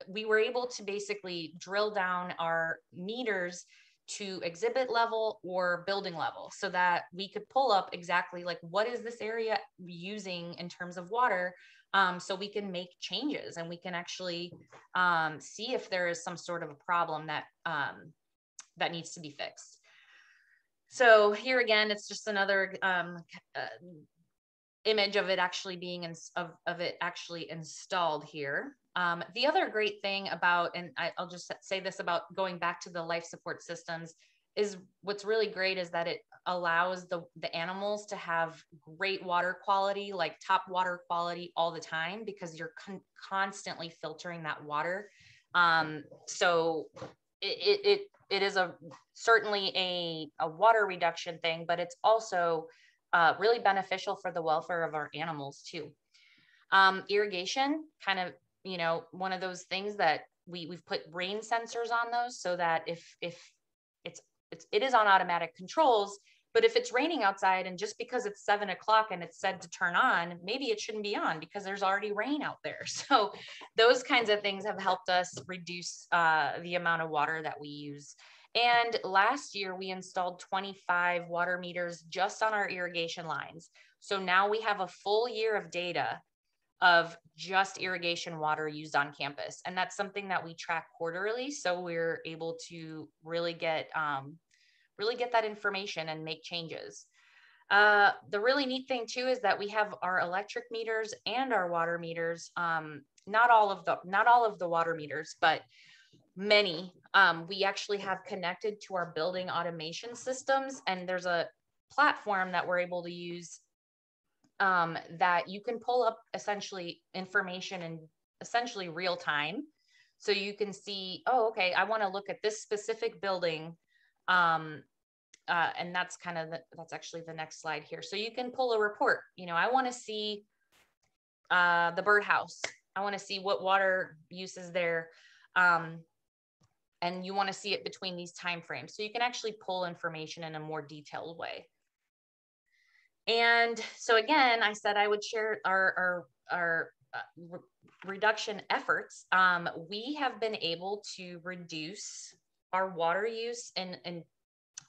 we were able to basically drill down our meters to exhibit level or building level, so that we could pull up exactly like, what is this area using in terms of water, so we can make changes and we can actually see if there is some sort of a problem that needs to be fixed. So here again, it's just another image of it actually being of it actually installed here. The other great thing about, and I'll just say this about going back to the life support systems, is what's really great is that it allows the animals to have great water quality, like top water quality all the time, because you're constantly filtering that water. So it is certainly a water reduction thing, but it's also really beneficial for the welfare of our animals too. Irrigation, kind of, one of those things that we've put rain sensors on those, so that if it is on automatic controls, but if it's raining outside and just because it's 7 o'clock and it's said to turn on, maybe it shouldn't be on because there's already rain out there. So those kinds of things have helped us reduce the amount of water that we use. And last year we installed 25 water meters just on our irrigation lines. So now we have a full year of data of just irrigation water used on campus. And that's something that we track quarterly. So we're able to really get that information and make changes. The really neat thing too is that we have our electric meters and our water meters. Not all of the water meters, but many we actually have connected to our building automation systems. And there's a platform that we're able to use that you can pull up essentially information in essentially real time. So you can see, oh, okay, I want to look at this specific building. And that's that's actually the next slide here. So you can pull a report. I want to see the birdhouse. I want to see what water use is there. And you want to see it between these time frames. So you can actually pull information in a more detailed way. And so again, I said I would share our reduction efforts. We have been able to reduce our water use in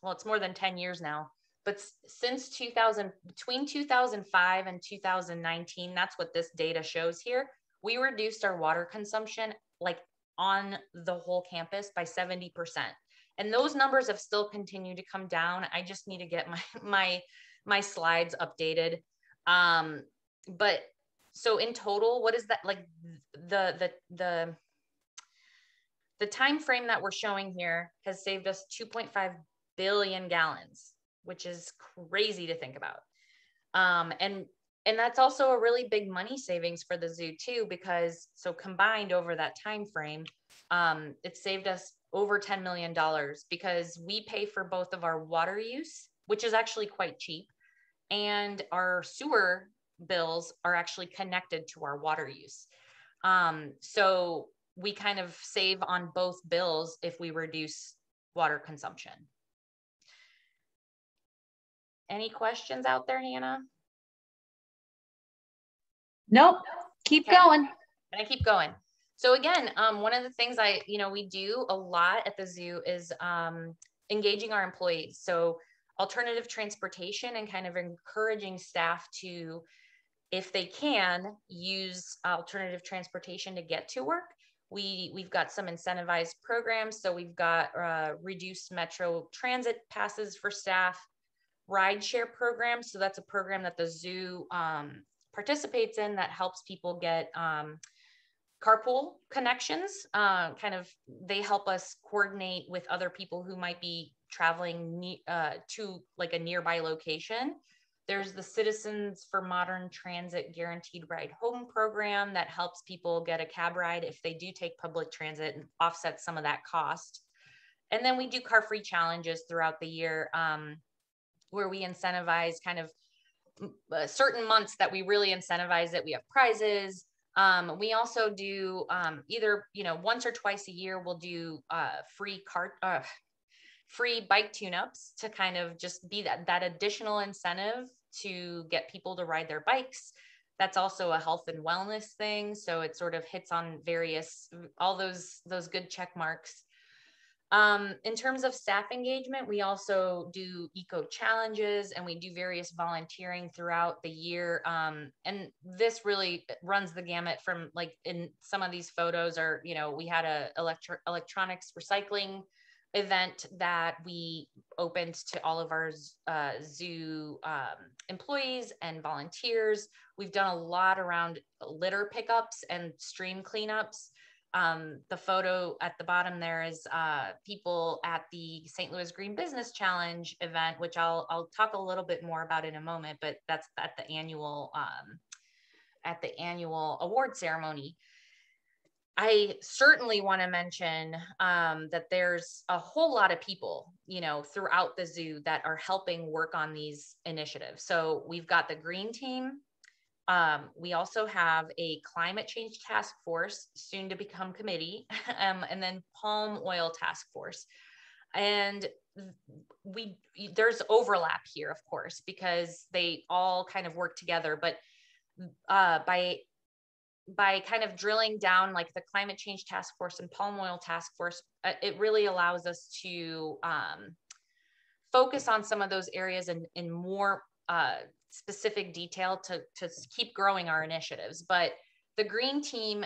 well, it's more than 10 years now, but since between 2005 and 2019, that's what this data shows here. We reduced our water consumption like on the whole campus by 70%. And those numbers have still continued to come down. I just need to get my slides updated. But so in total, what is that, like the time frame that we're showing here has saved us 2.5 billion gallons, which is crazy to think about. And that's also a really big money savings for the zoo too, because so combined over that time frame, it saved us over $10 million because we pay for both of our water use, which is actually quite cheap, and our sewer bills are actually connected to our water use. So we kind of save on both bills if we reduce water consumption. Any questions out there, Hannah? Nope. Keep going. And I keep going. So again, one of the things we do a lot at the zoo is engaging our employees. So alternative transportation and kind of encouraging staff to, if they can, use alternative transportation to get to work. We've got some incentivized programs. So we've got reduced Metro Transit passes for staff, rideshare programs. So that's a program that the zoo participates in that helps people get carpool connections. They help us coordinate with other people who might be traveling to like a nearby location. There's the Citizens for Modern Transit Guaranteed Ride Home program that helps people get a cab ride if they do take public transit and offset some of that cost. And then we do car-free challenges throughout the year where we incentivize kind of certain months that we really incentivize that we have prizes. We also do either, once or twice a year, we'll do free bike tune-ups to kind of just be that additional incentive to get people to ride their bikes. That's also a health and wellness thing. So it sort of hits on all those good check marks. In terms of staff engagement, we also do eco challenges and we do various volunteering throughout the year. And this really runs the gamut from, like, in some of these photos are, we had a electronics recycling event that we opened to all of our zoo employees and volunteers. We've done a lot around litter pickups and stream cleanups. The photo at the bottom there is people at the St. Louis Green Business Challenge event, which I'll talk a little bit more about in a moment, but that's at the annual award ceremony. I certainly want to mention that there's a whole lot of people, throughout the zoo that are helping work on these initiatives. So we've got the green team. We also have a climate change task force, soon to become committee, and then palm oil task force. And there's overlap here, of course, because they all kind of work together. But by kind of drilling down, like the climate change task force and palm oil task force, it really allows us to focus on some of those areas in more specific detail to keep growing our initiatives. But the green team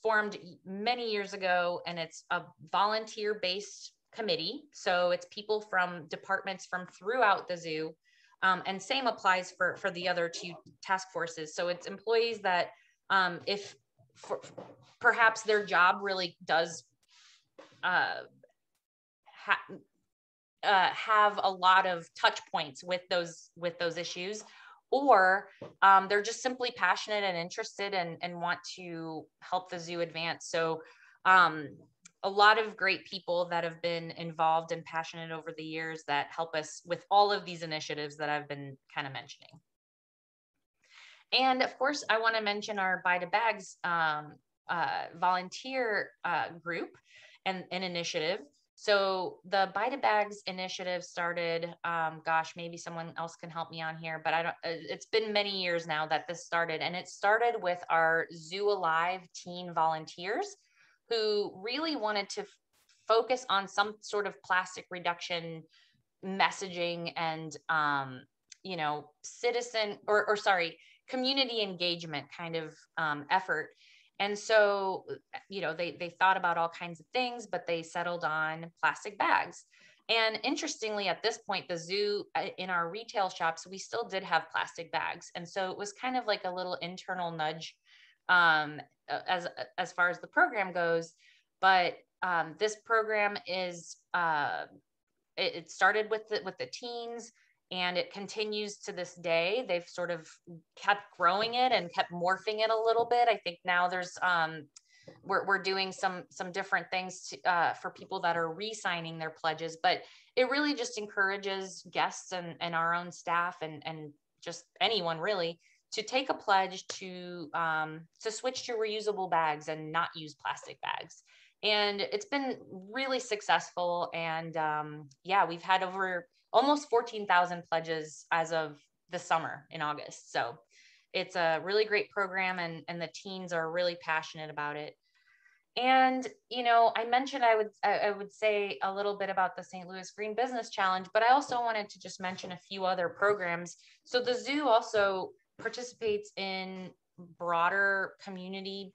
formed many years ago, and it's a volunteer-based committee. So it's people from departments from throughout the zoo, and same applies for the other two task forces. So it's employees that perhaps their job really does have a lot of touch points with those issues, or they're just simply passionate and interested and want to help the zoo advance. So a lot of great people that have been involved and passionate over the years that help us with all of these initiatives that I've been kind of mentioning. And of course, I want to mention our Buy to Bags volunteer group and an initiative. So the Buy to Bags initiative started, maybe someone else can help me on here, but it's been many years now that this started, and it started with our Zoo Alive teen volunteers who really wanted to focus on some sort of plastic reduction messaging and, community engagement kind of effort. And so, you know, they thought about all kinds of things, but they settled on plastic bags. And interestingly, at this point, the zoo in our retail shops, we still did have plastic bags. And so it was kind of like a little internal nudge as far as the program goes. But this program is, it started with the teens, and it continues to this day. They've sort of kept growing it and kept morphing it a little bit. I think now there's, we're doing some different things to, for people that are re-signing their pledges, but it really just encourages guests and our own staff and just anyone really to take a pledge to switch to reusable bags and not use plastic bags. And it's been really successful. And yeah, we've had over almost 14,000 pledges as of the summer in August. So it's a really great program, and the teens are really passionate about it. And, you know, I mentioned I would say a little bit about the St. Louis Green Business Challenge, but I also wanted to just mention a few other programs. So the zoo also participates in broader community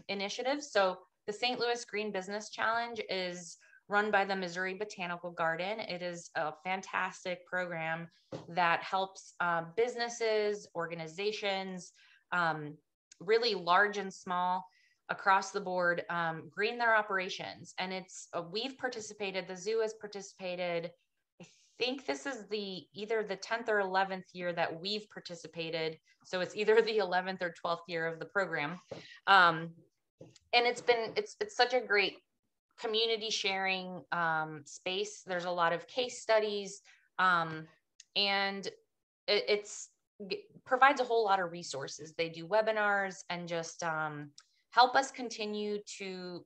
initiatives. So the St. Louis Green Business Challenge is run by the Missouri Botanical Garden. It is a fantastic program that helps businesses, organizations, really large and small, across the board, green their operations. And it's, we've participated, the zoo has participated, I think this is either the 10th or 11th year that we've participated. So it's either the 11th or 12th year of the program. And it's such a great community sharing space. There's a lot of case studies, and it provides a whole lot of resources. They do webinars and just help us continue to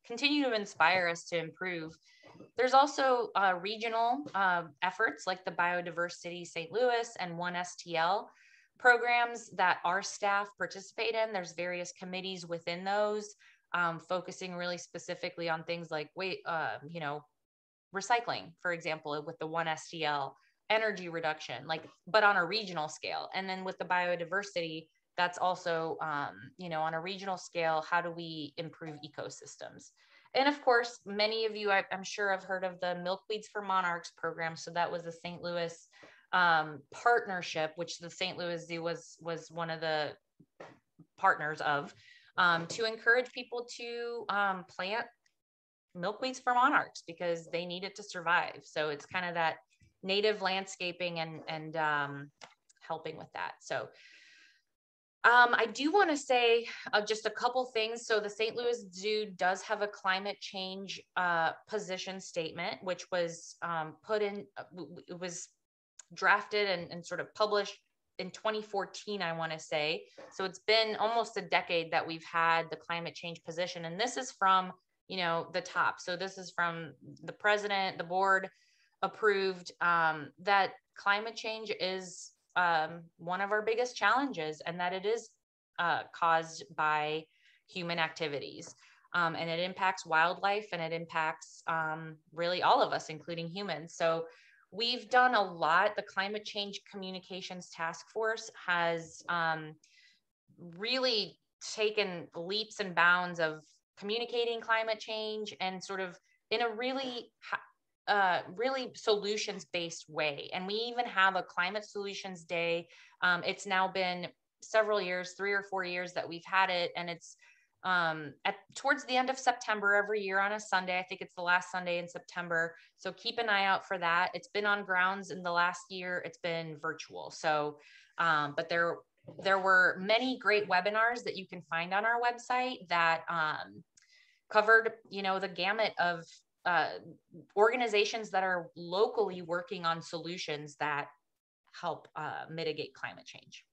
inspire us to improve. There's also regional efforts like the Biodiversity St. Louis and One STL programs that our staff participate in. There's various committees within those, focusing really specifically on things like you know, recycling, for example, with the One STL, energy reduction, but on a regional scale. And then with the biodiversity, that's also, you know, on a regional scale, how do we improve ecosystems? And of course, many of you, I'm sure, have heard of the Milkweeds for Monarchs program. So that was the St. Louis partnership, which the St. Louis Zoo was one of the partners of, to encourage people to plant milkweeds for monarchs because they need it to survive. So it's kind of that native landscaping and helping with that. So I do want to say just a couple things. So the St. Louis Zoo does have a climate change position statement, which was it was drafted and sort of published in 2014, I want to say. So it's been almost a decade that we've had the climate change position. And this is from, you know, the top. So this is from the president, the board approved, that climate change is one of our biggest challenges, and that it is caused by human activities. And it impacts wildlife, and it impacts really all of us, including humans. So we've done a lot. The Climate Change Communications Task Force has really taken leaps and bounds of communicating climate change and sort of in a really solutions-based way. And we even have a Climate Solutions Day. It's now been several years, 3 or 4 years that we've had it. And it's towards the end of September every year on a Sunday. I think it's the last Sunday in September. So keep an eye out for that. It's been on grounds in the last year. It's been virtual. So, but there were many great webinars that you can find on our website that covered, you know, the gamut of organizations that are locally working on solutions that help mitigate climate change.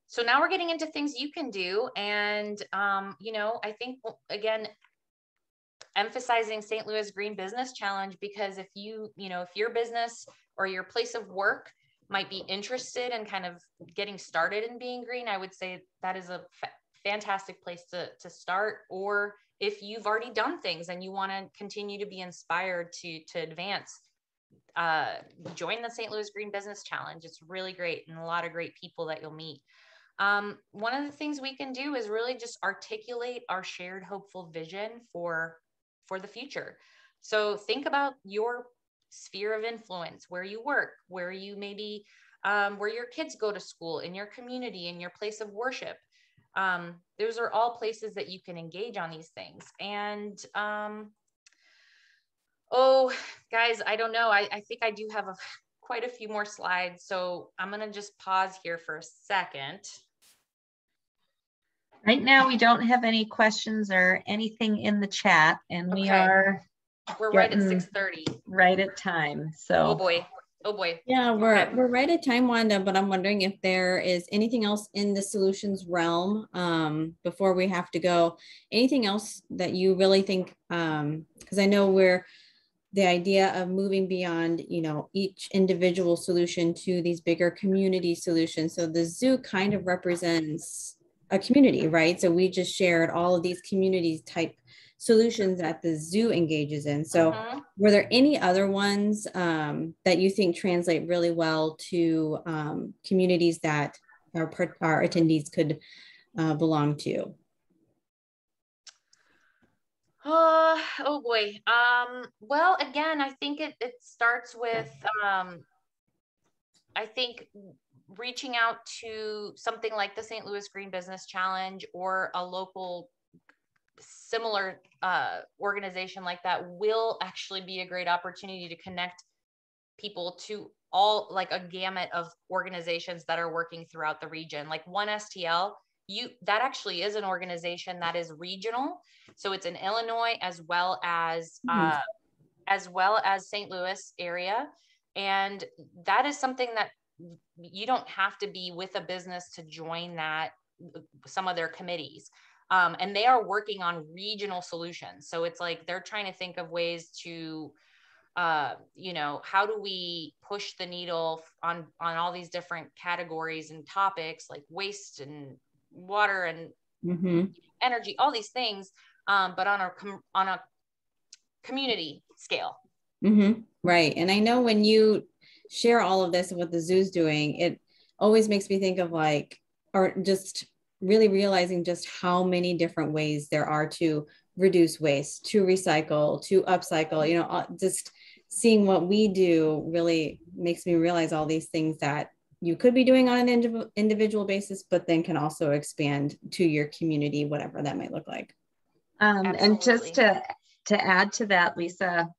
So now we're getting into things you can do. And, you know, I think, again, emphasizing St. Louis Green Business Challenge, because if if your business or your place of work might be interested in kind of getting started in being green, I would say that is a fantastic place to start. Or if you've already done things and you want to continue to be inspired to advance, join the St. Louis Green Business Challenge. It's really great, and a lot of great people that you'll meet. One of the things we can do is really just articulate our shared hopeful vision for the future. So think about your sphere of influence, where you work, where you maybe, where your kids go to school, in your community, in your place of worship. Those are all places that you can engage on these things. And oh, guys, I don't know. I think I do have quite a few more slides. So I'm going to just pause here for a second. Right now, we don't have any questions or anything in the chat, and we are right at 6:30. Right at time. So oh boy. Yeah, we're right at time, Wanda, but I'm wondering if there is anything else in the solutions realm before we have to go. Anything else that you really think, because I know the idea of moving beyond, each individual solution to these bigger community solutions. So the zoo kind of represents a community, right? So we just shared all of these communities type solutions that the zoo engages in. So were there any other ones that you think translate really well to communities that our attendees could belong to? Oh boy. Well, again, I think it starts with, I think reaching out to something like the St. Louis Green Business Challenge or a local similar organization like that will actually be a great opportunity to connect people to all, like a gamut of organizations that are working throughout the region. Like One STL, that actually is an organization that is regional. So it's in Illinois as well as St. Louis area. And that is something that you don't have to be with a business to join some of their committees. And they are working on regional solutions. So it's like they're trying to think of ways to, how do we push the needle on all these different categories and topics like waste and water and energy, all these things, but on a community scale. Right. And I know when you share all of this and what the zoo's doing, it always makes me think of or just really realizing just how many different ways there are to reduce waste, to recycle, to upcycle, just seeing what we do really makes me realize all these things that you could be doing on an individual basis, but then can also expand to your community, whatever that might look like. And just to add to that, Lisa,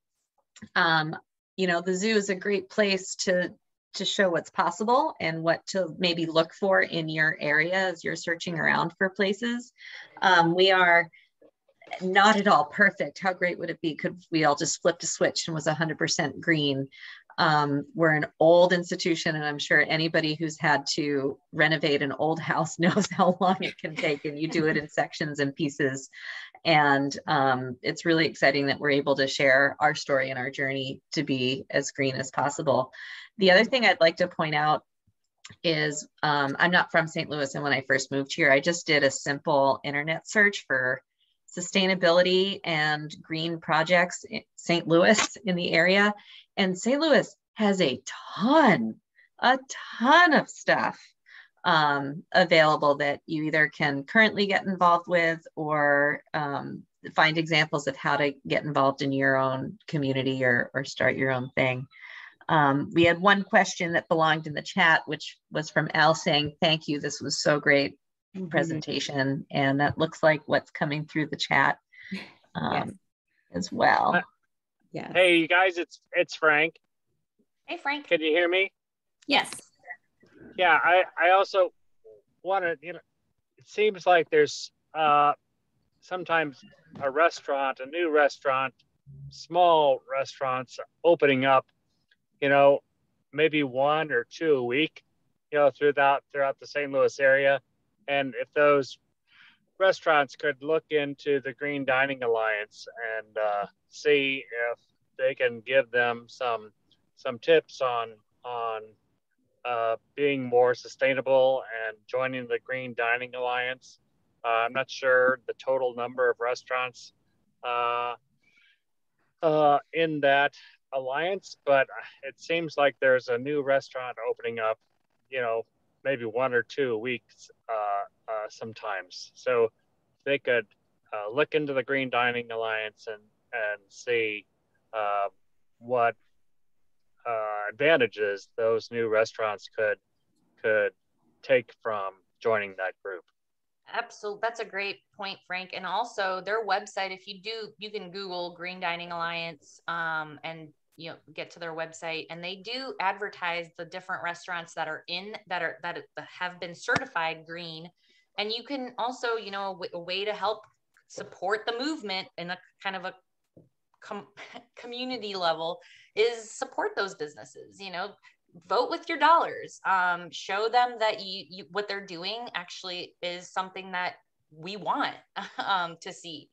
the zoo is a great place to show what's possible and what to maybe look for in your area as you're searching around for places. We are not at all perfect. How great would it be could we all just flipped a switch and was 100% green? We're an old institution, and I'm sure anybody who's had to renovate an old house knows how long it can take, and you do it in sections and pieces. And it's really exciting that we're able to share our story and our journey to be as green as possible. The other thing I'd like to point out is I'm not from St. Louis, and when I first moved here, I just did a simple internet search for sustainability and green projects in St. Louis in the area. And St. Louis has a ton of stuff available that you either can currently get involved with or find examples of how to get involved in your own community or start your own thing. We had one question that belonged in the chat, which was from Al saying, "Thank you, this was so great presentation." And that looks like what's coming through the chat as well. Yeah. Hey, you guys, it's Frank. Hey, Frank. Can you hear me? Yes. Yeah, I also want to, it seems like there's sometimes a new restaurant, small restaurants opening up, maybe 1 or 2 a week, throughout the St. Louis area. And if those restaurants could look into the Green Dining Alliance and see if they can give them some tips on being more sustainable and joining the Green Dining Alliance. I'm not sure the total number of restaurants in that alliance, but it seems like there's a new restaurant opening up, maybe 1 or 2 a week sometimes. So they could look into the Green Dining Alliance and see what advantages those new restaurants could take from joining that group. Absolutely. That's a great point, Frank. And also their website, if you can Google Green Dining Alliance and get to their website, and they do advertise the different restaurants that have been certified green. And you can also, a way to help support the movement in a kind of a community level is support those businesses, vote with your dollars, show them that you what they're doing actually is something that we want to see.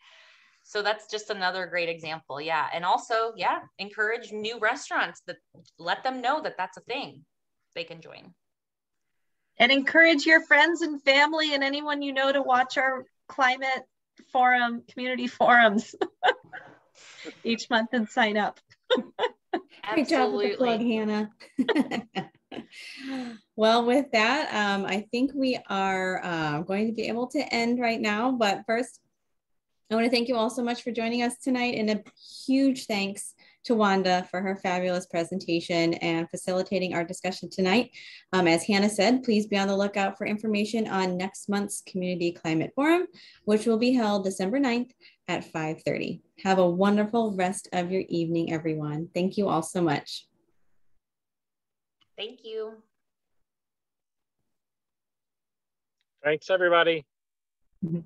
So that's just another great example. Yeah. And also, encourage new restaurants, that let them know that that's a thing they can join. And encourage your friends and family and anyone you know to watch our climate forum, community forums each month and sign up. Great job with the plug, Hannah. Well, with that, I think we are going to be able to end right now. But first, I want to thank you all so much for joining us tonight, and a huge thanks to Wanda for her fabulous presentation and facilitating our discussion tonight. As Hannah said, please be on the lookout for information on next month's Community Climate Forum, which will be held December 9th at 5:30. Have a wonderful rest of your evening, everyone. Thank you all so much. Thank you. Thanks, everybody. Mm-hmm.